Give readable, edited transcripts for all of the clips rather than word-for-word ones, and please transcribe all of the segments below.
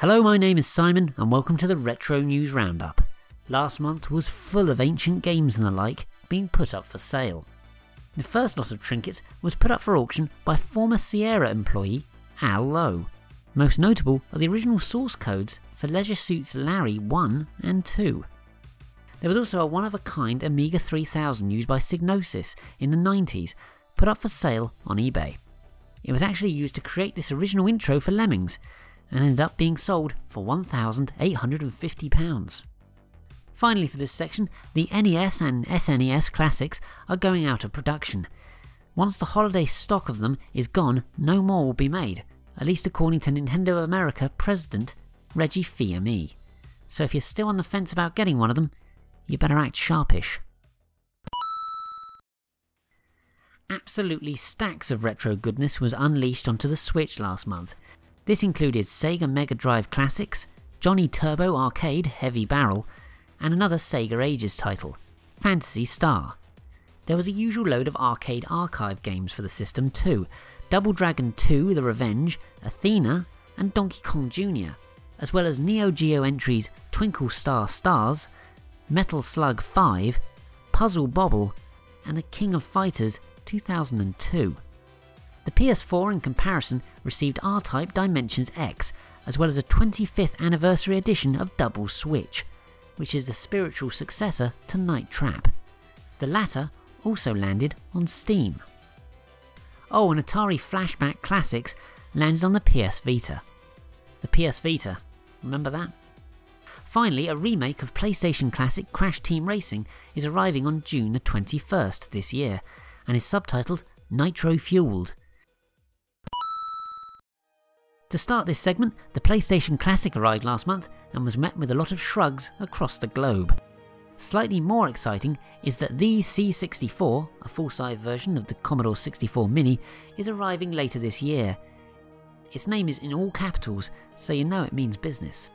Hello, my name is Simon and welcome to the Retro News Roundup. Last month was full of ancient games and the like being put up for sale. The first lot of trinkets was put up for auction by former Sierra employee Al Lowe. Most notable are the original source codes for Leisure Suits Larry 1 and 2. There was also a one-of-a-kind Amiga 3000 used by Psygnosis in the 90s, put up for sale on eBay. It was actually used to create this original intro for Lemmings, and ended up being sold for £1,850. Finally for this section, the NES and SNES classics are going out of production. Once the holiday stock of them is gone, no more will be made, at least according to Nintendo of America President Reggie Fils-Aimé. So if you're still on the fence about getting one of them, you better act sharpish. Absolutely stacks of retro goodness was unleashed onto the Switch last month. This included Sega Mega Drive Classics, Johnny Turbo Arcade Heavy Barrel, and another Sega Ages title, Phantasy Star. There was a usual load of arcade archive games for the system too, Double Dragon 2 The Revenge, Athena, and Donkey Kong Jr., as well as Neo Geo entries Twinkle Star Stars, Metal Slug 5, Puzzle Bobble, and The King of Fighters 2002. The PS4 in comparison received R-Type Dimensions X, as well as a 25th anniversary edition of Double Switch, which is the spiritual successor to Night Trap. The latter also landed on Steam. Oh, and Atari Flashback Classics landed on the PS Vita. The PS Vita, remember that? Finally, a remake of PlayStation classic Crash Team Racing is arriving on June the 21st this year, and is subtitled Nitro Fueled. To start this segment, the PlayStation Classic arrived last month and was met with a lot of shrugs across the globe. Slightly more exciting is that the C64, a full-size version of the Commodore 64 Mini, is arriving later this year. Its name is in all capitals, so you know it means business.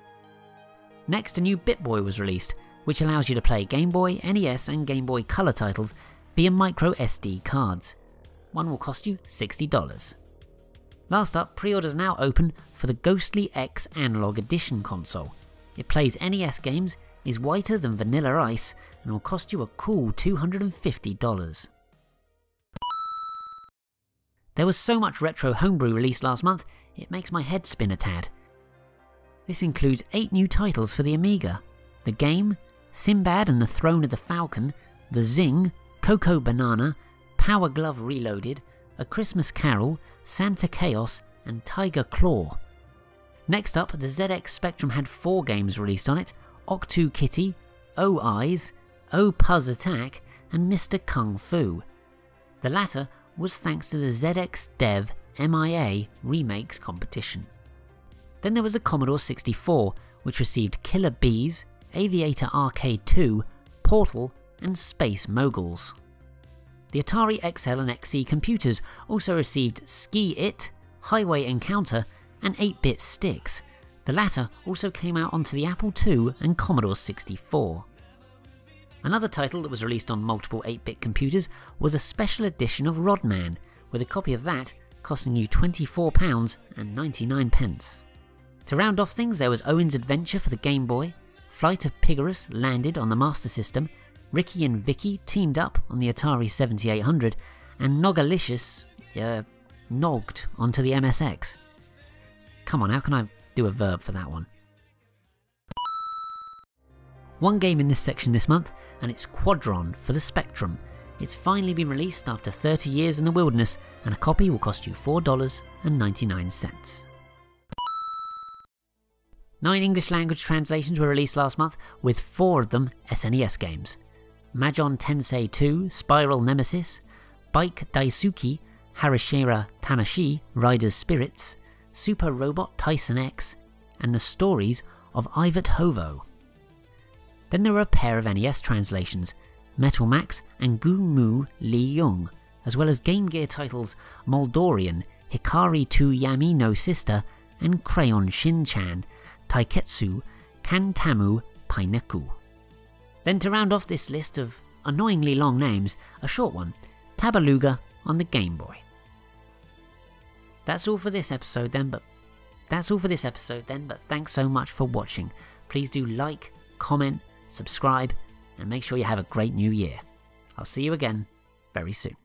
Next, a new BittBoy was released, which allows you to play Game Boy, NES and Game Boy Color titles via micro SD cards. One will cost you $60. Last up, pre-orders are now open for the Ghostly X Analogue Edition console. It plays NES games, is whiter than vanilla ice, and will cost you a cool $250. There was so much retro homebrew released last month, it makes my head spin a tad. This includes 8 new titles for the Amiga: The Game, Sinbad and the Throne of the Falcon, The Zing, Coco Banana, Power Glove Reloaded, A Christmas Carol, Santa Chaos, and Tiger Claw. Next up, the ZX Spectrum had 4 games released on it: Octukitty, O-Eyes, O-Puzz Attack, and Mr. Kung Fu. The latter was thanks to the ZX Dev MIA Remakes competition. Then there was the Commodore 64, which received Killer Bees, Aviator Arcade 2, Portal, and Space Moguls. The Atari XL and XE computers also received Ski It, Highway Encounter, and 8-bit sticks. The latter also came out onto the Apple II and Commodore 64. Another title that was released on multiple 8-bit computers was a special edition of Rodman, with a copy of that costing you £24.99. To round off things, there was Owen's Adventure for the Game Boy, Flight of Pigorus landed on the Master System, Ricky and Vicky teamed up on the Atari 7800, and Nogalicious nogged onto the MSX. Come on, how can I do a verb for that one? One game in this section this month, and it's Quadron for the Spectrum. It's finally been released after 30 years in the wilderness, and a copy will cost you $4.99. 9 English language translations were released last month, with 4 of them SNES games: Mahjong Tensei 2 Spiral Nemesis, Bike Daisuke Harashira Tamashi Rider's Spirits, Super Robot Tyson X, and The Stories of Ivat Hovo. Then there were a pair of NES translations, Metal Max and Gu Mu Li Young, as well as Game Gear titles Moldorian, Hikari to Yami no Sister, and Crayon Shin-chan, Taiketsu, Kantamu Paineku. Then to round off this list of annoyingly long names, a short one, Tabaluga on the Game Boy. That's all for this episode then, but That's all for this episode then, but thanks so much for watching. Please do like, comment, subscribe, and make sure you have a great new year. I'll see you again very soon.